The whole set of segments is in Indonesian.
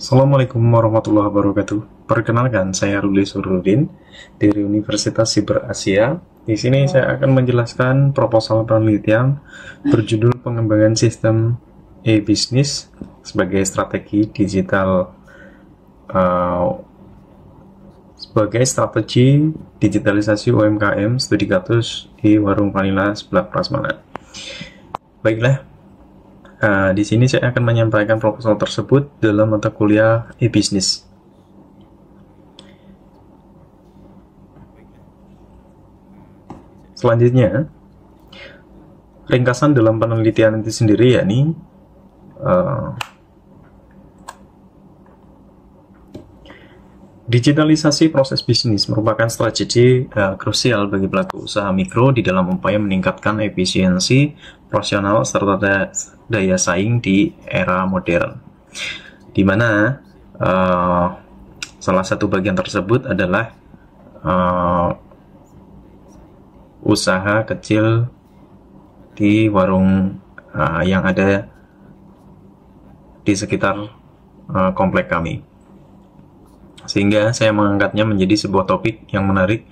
Assalamualaikum warahmatullahi wabarakatuh. Perkenalkan, saya Ruli Surudin dari Universitas Siber Asia. Di sini saya akan menjelaskan proposal penelitian berjudul pengembangan sistem e-bisnis sebagai strategi digital sebagai strategi digitalisasi UMKM studi kasus di Warung Vanila sebelah Prasmanan. Baiklah. Di sini saya akan menyampaikan proposal tersebut dalam mata kuliah e-business. Selanjutnya, ringkasan dalam penelitian itu sendiri yakni digitalisasi proses bisnis merupakan strategi krusial bagi pelaku usaha mikro di dalam upaya meningkatkan efisiensi profesional serta daya saing di era modern, di mana salah satu bagian tersebut adalah usaha kecil di warung yang ada di sekitar komplek kami. Sehingga saya mengangkatnya menjadi sebuah topik yang menarik,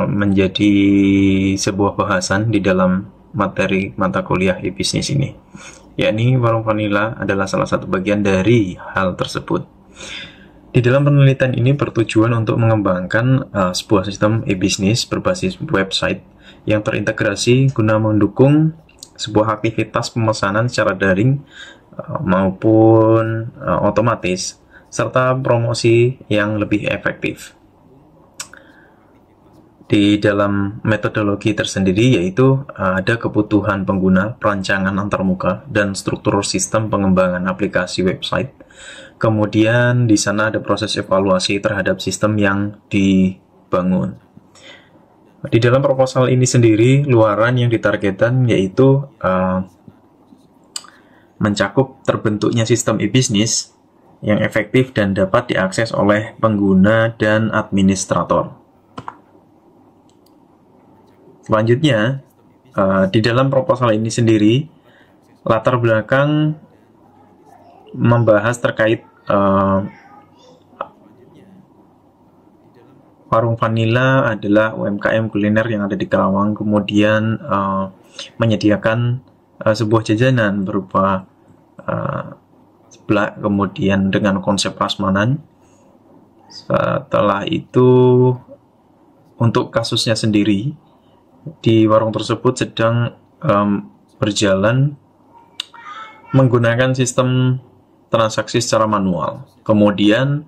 menjadi sebuah bahasan di dalam materi mata kuliah e-bisnis ini, yakni Warung Vanila adalah salah satu bagian dari hal tersebut. Di dalam penelitian ini bertujuan untuk mengembangkan sebuah sistem e-bisnis berbasis website yang terintegrasi guna mendukung sebuah aktivitas pemesanan secara daring maupun otomatis, serta promosi yang lebih efektif. Di dalam metodologi tersendiri yaitu ada kebutuhan pengguna, perancangan antarmuka, dan struktur sistem pengembangan aplikasi website. Kemudian di sana ada proses evaluasi terhadap sistem yang dibangun. Di dalam proposal ini sendiri, luaran yang ditargetkan yaitu mencakup terbentuknya sistem e-bisnis yang efektif dan dapat diakses oleh pengguna dan administrator. Selanjutnya, di dalam proposal ini sendiri, latar belakang membahas terkait Warung Vanila adalah UMKM kuliner yang ada di Karawang, kemudian menyediakan sebuah jajanan berupa seblak, kemudian dengan konsep prasmanan. Setelah itu, untuk kasusnya sendiri, di warung tersebut sedang berjalan menggunakan sistem transaksi secara manual. Kemudian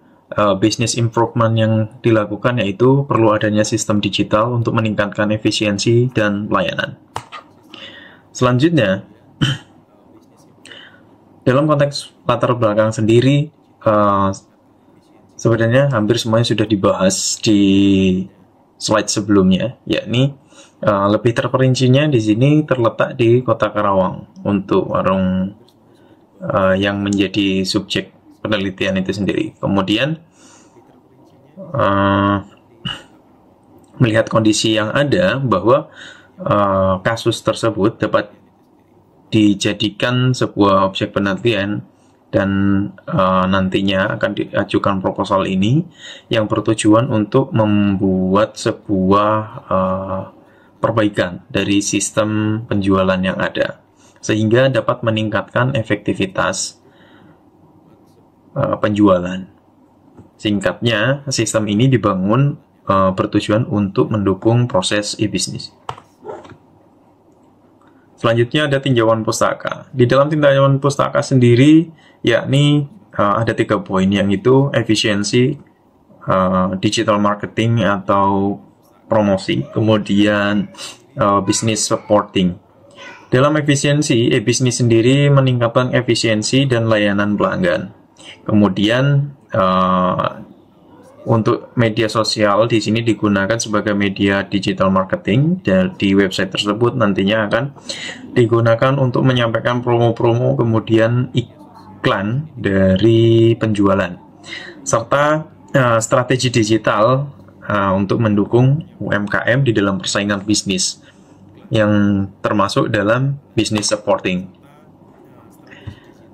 business improvement yang dilakukan yaitu perlu adanya sistem digital untuk meningkatkan efisiensi dan pelayanan. Selanjutnya, dalam konteks latar belakang sendiri, sebenarnya hampir semuanya sudah dibahas di slide sebelumnya, yakni lebih terperincinya di sini terletak di Kota Karawang untuk warung yang menjadi subjek penelitian itu sendiri. Kemudian melihat kondisi yang ada bahwa kasus tersebut dapat dijadikan sebuah objek penelitian dan nantinya akan diajukan proposal ini yang bertujuan untuk membuat sebuah perbaikan dari sistem penjualan yang ada sehingga dapat meningkatkan efektivitas penjualan. Singkatnya, sistem ini dibangun bertujuan untuk mendukung proses e-bisnis. Selanjutnya ada tinjauan pustaka. Di dalam tinjauan pustaka sendiri, yakni ada 3 poin, yang itu efisiensi, digital marketing atau promosi, kemudian business supporting. Dalam efisiensi, e-bisnis sendiri meningkatkan efisiensi dan layanan pelanggan. Kemudian untuk media sosial di sini digunakan sebagai media digital marketing, dan di website tersebut nantinya akan digunakan untuk menyampaikan promo-promo, kemudian iklan dari penjualan, serta strategi digital untuk mendukung UMKM di dalam persaingan bisnis yang termasuk dalam business supporting.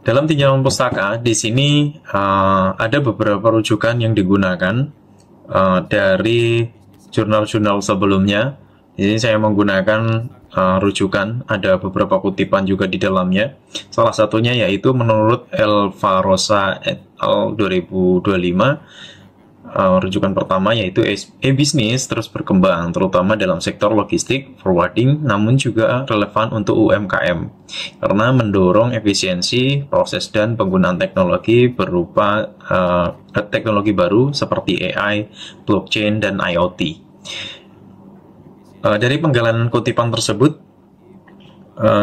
Dalam tinjauan pustaka, di sini ada beberapa rujukan yang digunakan dari jurnal-jurnal sebelumnya. Di sini saya menggunakan rujukan, ada beberapa kutipan juga di dalamnya. Salah satunya yaitu menurut Elvarosa et al. 2025, rujukan pertama yaitu e-bisnis terus berkembang, terutama dalam sektor logistik, forwarding, namun juga relevan untuk UMKM karena mendorong efisiensi proses dan penggunaan teknologi berupa teknologi baru seperti AI, blockchain, dan IoT. Dari penggalan kutipan tersebut,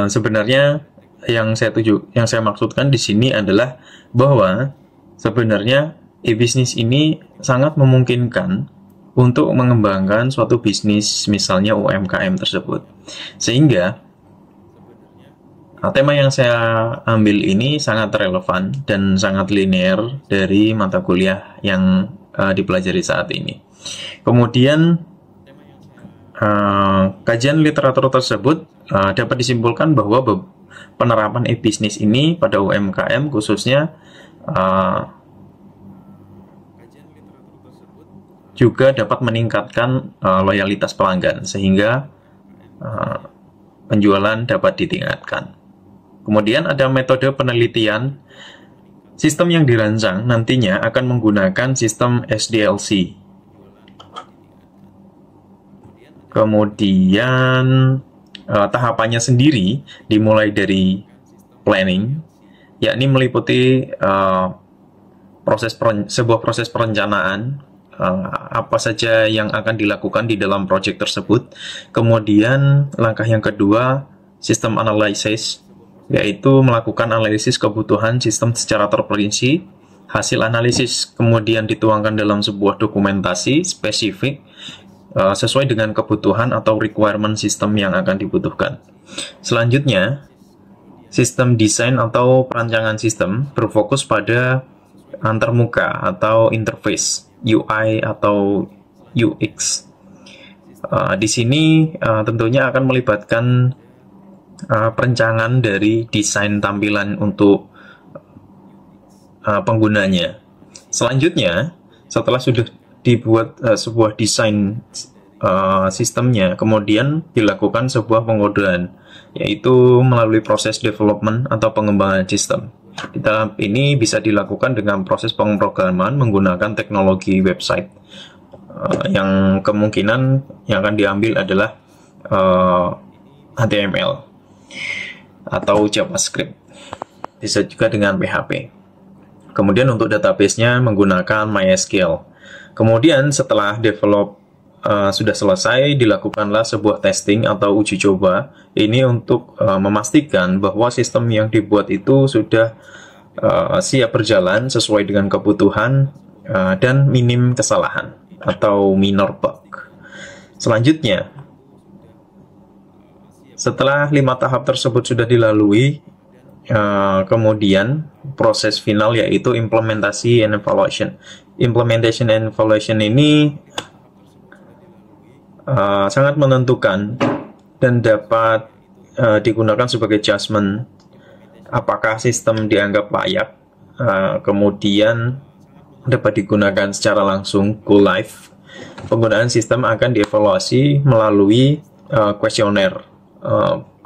sebenarnya yang saya maksudkan di sini adalah bahwa sebenarnya e-bisnis ini sangat memungkinkan untuk mengembangkan suatu bisnis, misalnya UMKM tersebut. Sehingga tema yang saya ambil ini sangat relevan dan sangat linear dari mata kuliah yang dipelajari saat ini. Kemudian kajian literatur tersebut dapat disimpulkan bahwa penerapan e-bisnis ini pada UMKM khususnya juga dapat meningkatkan loyalitas pelanggan sehingga penjualan dapat ditingkatkan. Kemudian ada metode penelitian. Sistem yang dirancang nantinya akan menggunakan sistem SDLC. Kemudian tahapannya sendiri dimulai dari planning, yakni meliputi sebuah proses perencanaan, apa saja yang akan dilakukan di dalam proyek tersebut. Kemudian langkah yang kedua, sistem analisis, yaitu melakukan analisis kebutuhan sistem secara terperinci. Hasil analisis kemudian dituangkan dalam sebuah dokumentasi spesifik sesuai dengan kebutuhan atau requirement sistem yang akan dibutuhkan. Selanjutnya, sistem desain atau perancangan sistem berfokus pada antarmuka atau interface, UI atau UX. Di sini tentunya akan melibatkan perencanaan dari desain tampilan untuk penggunanya. Selanjutnya, setelah sudah dibuat sebuah desain sistemnya, kemudian dilakukan sebuah pengodean, yaitu melalui proses development atau pengembangan sistem. Di tahap ini bisa dilakukan dengan proses pemrograman menggunakan teknologi website, yang kemungkinan yang akan diambil adalah HTML atau JavaScript, bisa juga dengan PHP. Kemudian untuk database-nya menggunakan MySQL. Kemudian setelah develop sudah selesai, dilakukanlah sebuah testing atau uji coba. Ini untuk memastikan bahwa sistem yang dibuat itu sudah siap berjalan sesuai dengan kebutuhan dan minim kesalahan atau minor bug. Selanjutnya, setelah 5 tahap tersebut sudah dilalui, kemudian proses final yaitu implementasi and evaluation. Implementation and evaluation ini sangat menentukan dan dapat digunakan sebagai judgement apakah sistem dianggap layak, kemudian dapat digunakan secara langsung go live. Penggunaan sistem akan dievaluasi melalui kuesioner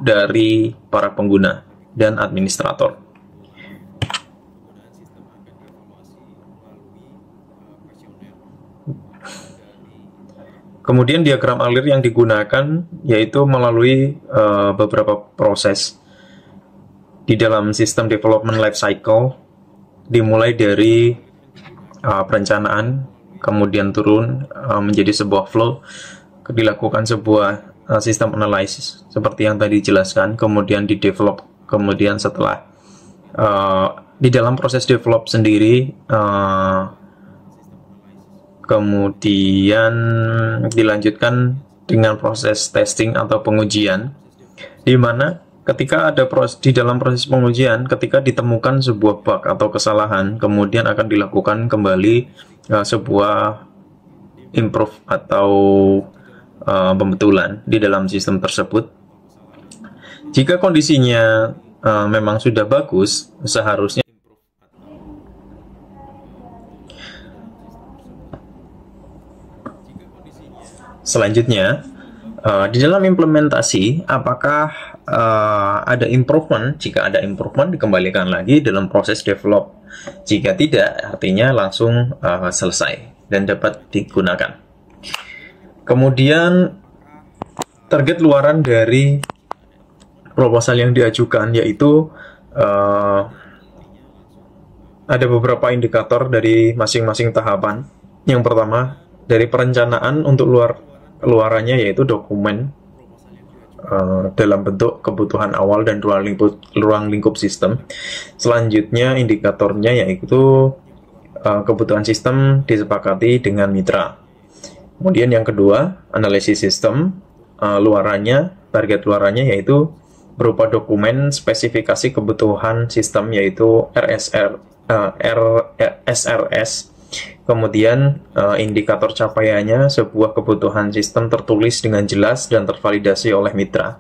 dari para pengguna dan administrator. Kemudian diagram alir yang digunakan yaitu melalui beberapa proses di dalam sistem development life cycle, dimulai dari perencanaan, kemudian turun menjadi sebuah flow, dilakukan sebuah sistem analisis seperti yang tadi dijelaskan, kemudian di develop, kemudian setelah di dalam proses develop sendiri, kemudian dilanjutkan dengan proses testing atau pengujian, di mana ketika ada di dalam proses pengujian, ketika ditemukan sebuah bug atau kesalahan, kemudian akan dilakukan kembali sebuah improve atau pembetulan di dalam sistem tersebut. Jika kondisinya memang sudah bagus, seharusnya selanjutnya di dalam implementasi apakah ada improvement. Jika ada improvement, dikembalikan lagi dalam proses develop. Jika tidak, artinya langsung selesai dan dapat digunakan. Kemudian target luaran dari proposal yang diajukan yaitu ada beberapa indikator dari masing-masing tahapan. Yang pertama, dari perencanaan untuk luarannya yaitu dokumen dalam bentuk kebutuhan awal dan ruang lingkup sistem. Selanjutnya indikatornya yaitu kebutuhan sistem disepakati dengan mitra. Kemudian yang kedua, analisis sistem, target luarannya yaitu berupa dokumen spesifikasi kebutuhan sistem yaitu SRS. Kemudian indikator capaiannya sebuah kebutuhan sistem tertulis dengan jelas dan tervalidasi oleh mitra.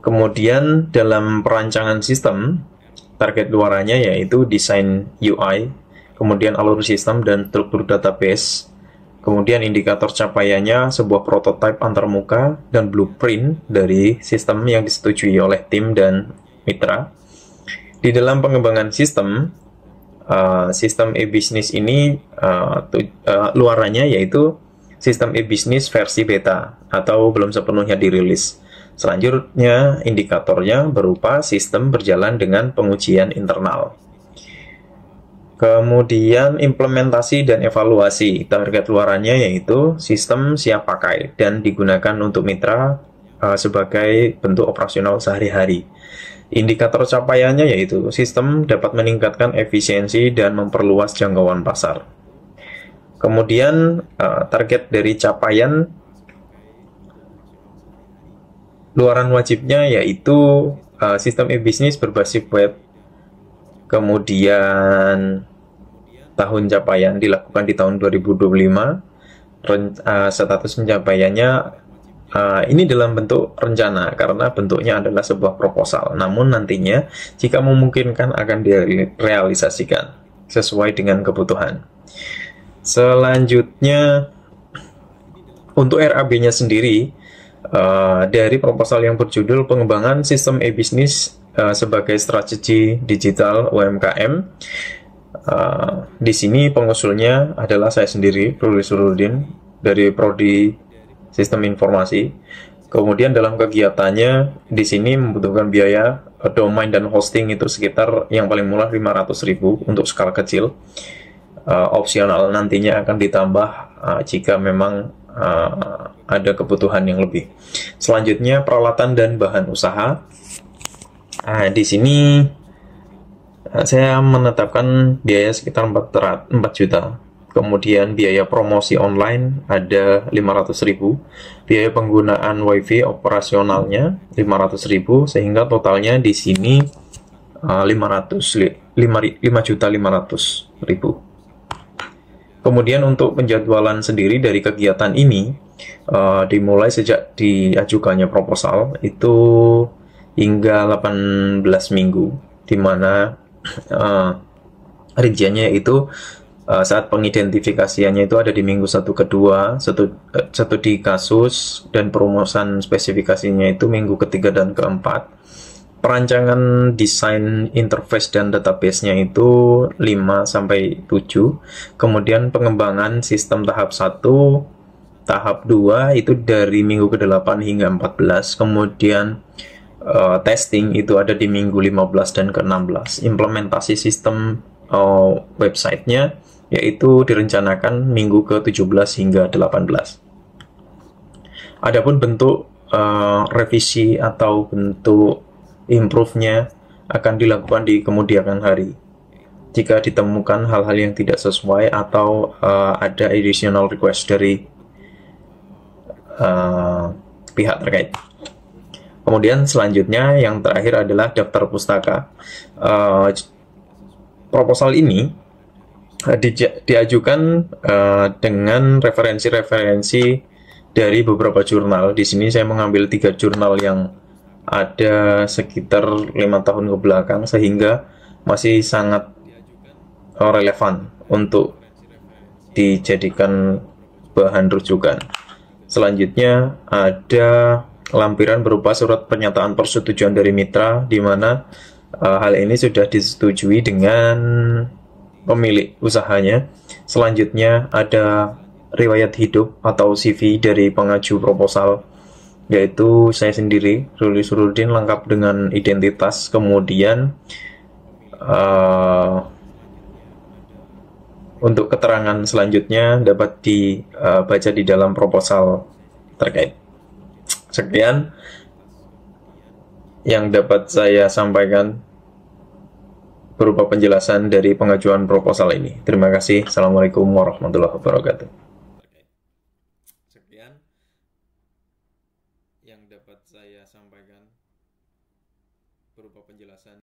Kemudian dalam perancangan sistem, target luarannya yaitu desain UI, kemudian alur sistem dan struktur database. Kemudian indikator capaiannya sebuah prototipe antarmuka dan blueprint dari sistem yang disetujui oleh tim dan mitra. Di dalam pengembangan sistem e-business ini luarannya yaitu sistem e-business versi beta atau belum sepenuhnya dirilis. Selanjutnya indikatornya berupa sistem berjalan dengan pengujian internal. Kemudian implementasi dan evaluasi, target luarannya yaitu sistem siap pakai dan digunakan untuk mitra sebagai bentuk operasional sehari-hari. Indikator capaiannya yaitu sistem dapat meningkatkan efisiensi dan memperluas jangkauan pasar. Kemudian target dari capaian luaran wajibnya yaitu sistem e-business berbasis web. Kemudian tahun capaian dilakukan di tahun 2025. Status pencapaiannya ini dalam bentuk rencana karena bentuknya adalah sebuah proposal. Namun nantinya jika memungkinkan akan direalisasikan sesuai dengan kebutuhan. Selanjutnya untuk RAB-nya sendiri dari proposal yang berjudul pengembangan sistem e-business sebagai strategi digital UMKM. Di sini pengusulnya adalah saya sendiri, Ruli Surudin dari Prodi Sistem Informasi. Kemudian dalam kegiatannya di sini membutuhkan biaya domain dan hosting itu sekitar yang paling murah 500.000 untuk skala kecil. Opsional nantinya akan ditambah jika memang ada kebutuhan yang lebih. Selanjutnya peralatan dan bahan usaha. Di sini saya menetapkan biaya sekitar 4 juta. Kemudian biaya promosi online ada 500.000. Biaya penggunaan WiFi operasionalnya 500.000 sehingga totalnya di sini 5.500.000. Kemudian untuk penjadwalan sendiri dari kegiatan ini dimulai sejak diajukannya proposal itu hingga 18 minggu, di mana rinciannya itu saat pengidentifikasiannya itu ada di minggu 1 ke 2, studi kasus dan perumusan spesifikasinya itu minggu ketiga dan keempat. Perancangan desain interface dan database-nya itu 5 sampai 7. Kemudian pengembangan sistem tahap 1, tahap 2 itu dari minggu ke-8 hingga 14. Kemudian testing itu ada di minggu 15 dan ke-16. Implementasi sistem websitenya yaitu direncanakan minggu ke-17 hingga 18. Adapun bentuk revisi atau bentuk improve-nya akan dilakukan di kemudian hari jika ditemukan hal-hal yang tidak sesuai atau ada additional request dari pihak terkait. Kemudian selanjutnya yang terakhir adalah daftar pustaka. Proposal ini diajukan dengan referensi-referensi dari beberapa jurnal. Di sini saya mengambil 3 jurnal yang ada sekitar 5 tahun ke belakang, sehingga masih sangat relevan untuk dijadikan bahan rujukan. Selanjutnya ada lampiran berupa surat pernyataan persetujuan dari mitra, di mana hal ini sudah disetujui dengan pemilik usahanya. Selanjutnya ada riwayat hidup atau CV dari pengaju proposal, yaitu saya sendiri, Ruli Surudin, lengkap dengan identitas. Kemudian untuk keterangan selanjutnya dapat dibaca di dalam proposal terkait. Sekian yang dapat saya sampaikan berupa penjelasan dari pengajuan proposal ini. Terima kasih. Assalamualaikum warahmatullahi wabarakatuh.